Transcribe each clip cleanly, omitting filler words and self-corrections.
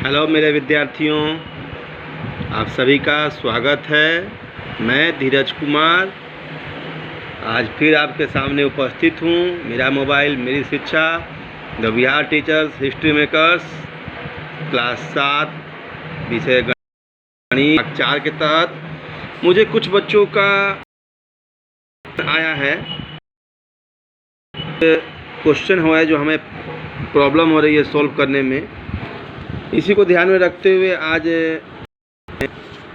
Hello मेरे विद्यार्थियों, आप सभी का स्वागत है। मैं धीरज कुमार आज फिर आपके सामने उपस्थित हूँ। मेरा मोबाइल मेरी शिक्षा the Bihar teachers history makers class 7 विषय गणित 4 के तहत मुझे कुछ बच्चों का आया है क्वेश्चन हुआ है जो हमें प्रॉब्लम हो रही है सॉल्व करने में। इसी को ध्यान में रखते हुए आज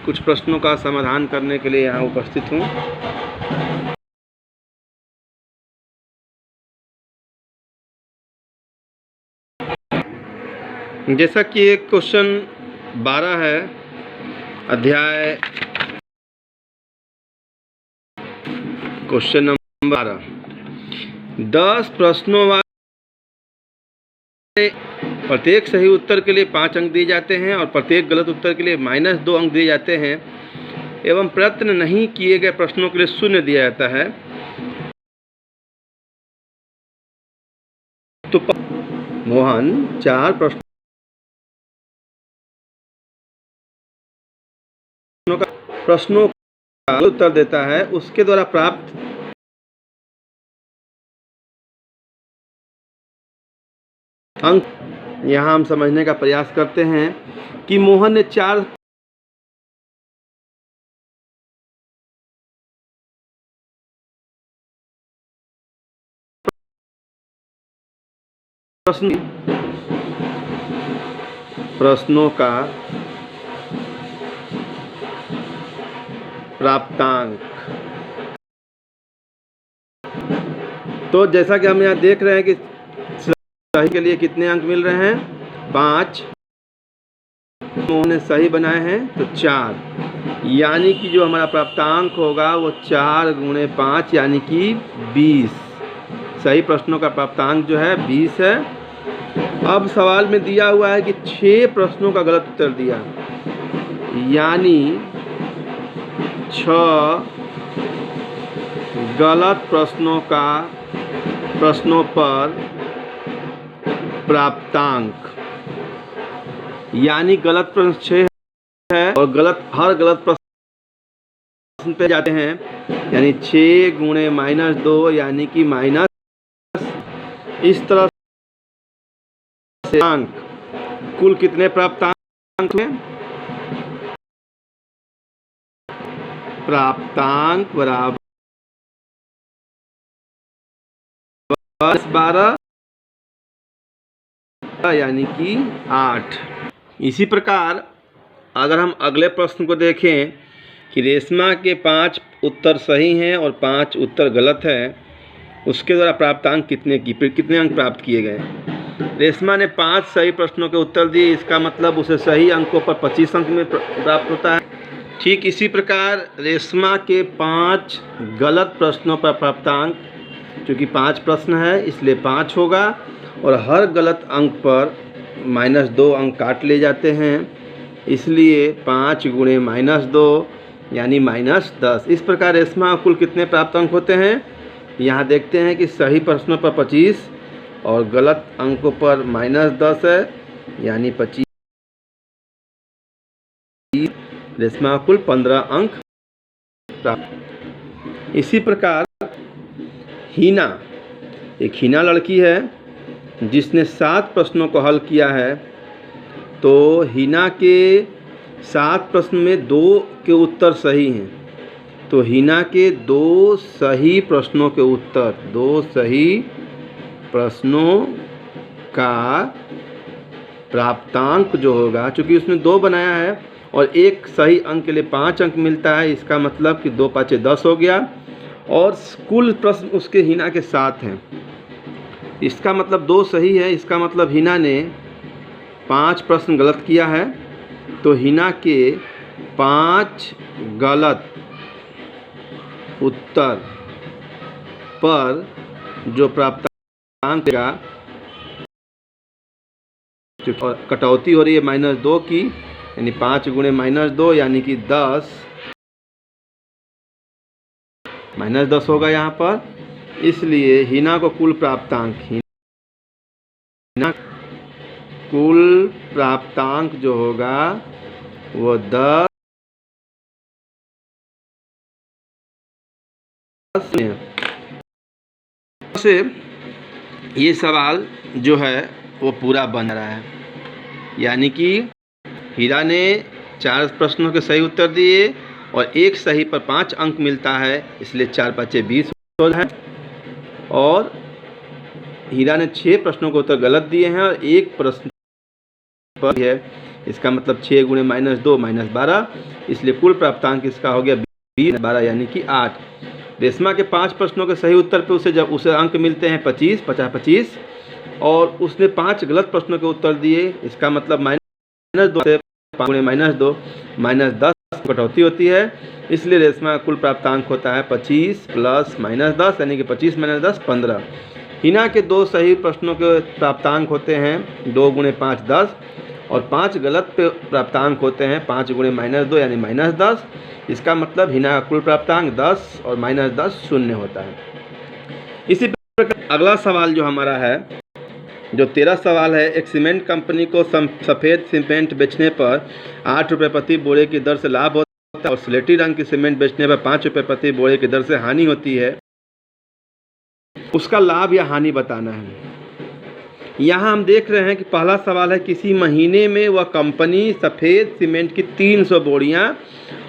कुछ प्रश्नों का समाधान करने के लिए यहाँ उपस्थित हूँ। जैसा कि एक क्वेश्चन 12 है, अध्याय क्वेश्चन नंबर 12। 10 प्रश्नों वाले प्रत्येक सही उत्तर के लिए 5 अंक दिए जाते हैं और प्रत्येक गलत उत्तर के लिए -2 अंक दिए जाते हैं एवं प्रयत्न नहीं किए गए प्रश्नों के लिए 0 दिया जाता है। तो मोहन 4 प्रश्नों का उत्तर देता है, उसके द्वारा प्राप्त अंक यहाँ हम समझने का प्रयास करते हैं कि मोहन ने 4 प्रश्नों का प्राप्तांक। तो जैसा कि हम यहाँ देख रहे हैं कि सही के लिए कितने अंक मिल रहे हैं, 5। मोहन ने सही बनाए हैं तो 4, यानी कि जो हमारा प्राप्तांक होगा वो 4 × 5 यानी कि 20। सही प्रश्नों का प्राप्तांक जो है 20 है। अब सवाल में दिया हुआ है कि 6 प्रश्नों का गलत उत्तर दिया, यानी 6 गलत प्रश्नों पर प्राप्तांक, यानी गलत प्रश्न 6 है और हर गलत प्रश्न पे जाते हैं, यानी 6 × -2 यानी कि माइनस। इस तरह से अंक कुल कितने प्राप्तांक हैं? प्राप्तांक बराबर 12 यानी कि 8। इसी प्रकार अगर हम अगले प्रश्न को देखें कि रेशमा के 5 उत्तर सही हैं और 5 उत्तर गलत हैं, उसके द्वारा प्राप्तांक कितने अंक प्राप्त किए गए। रेशमा ने 5 सही प्रश्नों के उत्तर दिए, इसका मतलब उसे सही अंकों पर 25 अंक में प्राप्त होता है। ठीक इसी प्रकार रेशमा के 5 गलत प्रश्नों पर प्राप्तांक, क्योंकि 5 प्रश्न है इसलिए 5 होगा और हर गलत अंक पर -2 अंक काट ले जाते हैं, इसलिए 5 × -2 यानी -10। इस प्रकार रेशमा कुल कितने प्राप्त अंक होते हैं, यहाँ देखते हैं कि सही प्रश्नों पर 25 और गलत अंकों पर -10 है, यानी 25। रेशमा कुल 15 अंक प्राप्त। इसी प्रकार हीना लड़की है जिसने 7 प्रश्नों को हल किया है। तो हीना के 7 प्रश्न में 2 के उत्तर सही हैं, तो हीना के 2 सही प्रश्नों के उत्तर, 2 सही प्रश्नों का प्राप्तांक जो होगा, चूँकि उसने 2 बनाया है और एक सही अंक के लिए 5 अंक मिलता है, इसका मतलब कि 2 × 5 = 10 हो गया और कुल प्रश्न उसके हीना के 7 हैं। इसका मतलब 2 सही है, इसका मतलब हीना ने 5 प्रश्न गलत किया है। तो हीना के 5 गलत उत्तर पर जो प्राप्तांक देगा, कटौती हो रही है -2 की, यानी 5 × -2 यानी कि 10, -10 होगा यहाँ पर। इसलिए हीना को कुल प्राप्तांक, हीना कुल प्राप्तांक जो होगा वो 10 से ये सवाल जो है वो पूरा बन रहा है। यानी कि हीरा ने 4 प्रश्नों के सही उत्तर दिए और एक सही पर 5 अंक मिलता है, इसलिए 4 5 20 है। और हीरा ने 6 प्रश्नों के उत्तर गलत दिए हैं और एक प्रश्न पर है, इसका मतलब 6 गुणे -2 -12, इसलिए कुल प्राप्तांक इसका हो गया 20 12 यानी कि 8। रेशमा के 5 प्रश्नों के सही उत्तर पे उसे अंक मिलते हैं 25 50 25 और उसने 5 गलत प्रश्नों के उत्तर दिए, इसका मतलब -2 से 5 गुणे -2 -10 कटौती होती है, इसलिए रेशमा का कुल प्राप्तांक होता है 25 प्लस -10 यानी कि 25 - 10 15। हिना के 2 सही प्रश्नों के प्राप्तांक होते हैं 2 गुणे 5 10 और 5 गलत पे प्राप्तांक होते हैं 5 गुणे -2 यानी -10, इसका मतलब हिना का कुल प्राप्तांक 10 और -10 0 होता है। इसी प्रकार अगला सवाल जो हमारा है, जो 13 सवाल है, एक सीमेंट कंपनी को सफ़ेद सीमेंट बेचने पर 8 रुपये प्रति बोरे की दर से लाभ होता है और स्लेटी रंग की सीमेंट बेचने पर 5 रुपये प्रति बोरे की दर से हानि होती है। उसका लाभ या हानि बताना है। यहाँ हम देख रहे हैं कि पहला सवाल है, किसी महीने में वह कंपनी सफ़ेद सीमेंट की 300 बोरियाँ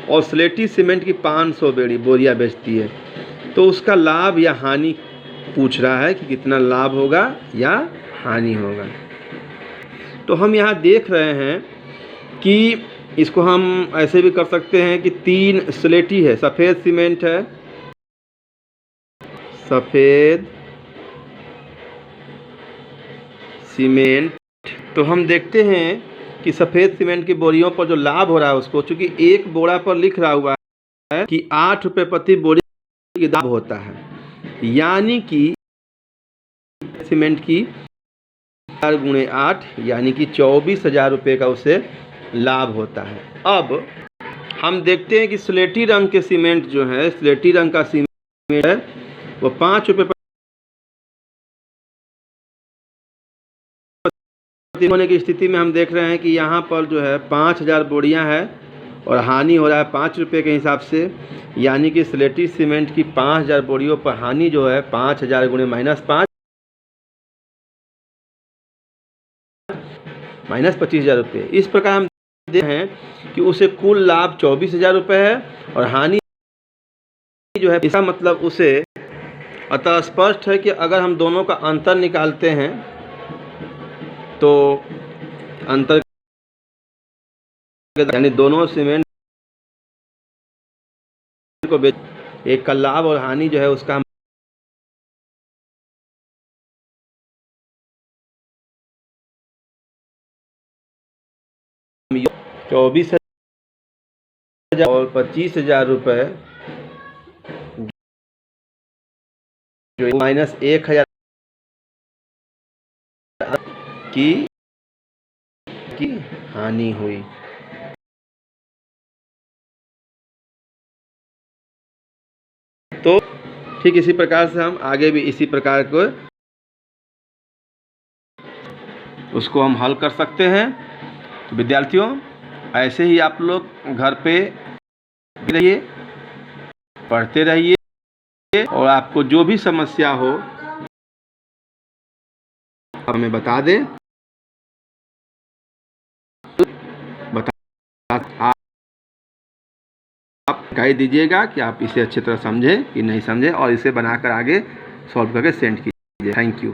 और स्लेटी सीमेंट की 500 बोरियाँ बेचती है, तो उसका लाभ या हानि पूछ रहा है कि कितना लाभ होगा या हानि होगा। तो हम यहाँ देख रहे हैं कि इसको हम ऐसे भी कर सकते हैं कि 3 स्लेटी है, सफ़ेद सीमेंट है, सफ़ेद सीमेंट, तो हम देखते हैं कि सफ़ेद सीमेंट की बोरियों पर जो लाभ हो रहा है उसको, चूँकि एक बोरा पर लिख रहा हुआ है कि 8 रुपये प्रति बोरी की लाभ होता है, यानी कि सीमेंट की 4 गुणे 8 यानी कि 24,000 रुपये का उसे लाभ होता है। अब हम देखते हैं कि स्लेटी रंग के सीमेंट जो है, स्लेटी रंग का सीमेंट है वो 5 रुपये होने की स्थिति में हम देख रहे हैं कि यहाँ पर जो है 5,000 बोरियाँ हैं और हानि हो रहा है 5 रुपये के हिसाब से, यानी कि स्लेटी सीमेंट की 5,000 बोरियों पर हानि जो है 5,000 गुणे -5 -25,000 रुपये। इस प्रकार हम देख रहे हैं कि उसे कुल लाभ 24,000 रुपये है और हानि जो है, इसका मतलब उसे अतः स्पष्ट है कि अगर हम दोनों का अंतर निकालते हैं तो अंतर यानी दोनों सीमेंट को बेच, एक का लाभ और हानि जो है उसका 24,000 और 25,000 रुपये जो -1,000 की हानि हुई। तो ठीक इसी प्रकार से हम आगे भी इसी प्रकार को उसको हम हल कर सकते हैं। तो विद्यार्थियों, ऐसे ही आप लोग घर पे रहिए, पढ़ते रहिए और आपको जो भी समस्या हो हमें बता दें। आप गाइड दीजिएगा कि आप इसे अच्छी तरह समझे कि नहीं समझे और इसे बनाकर आगे सॉल्व करके सेंड कीजिए। Thank you.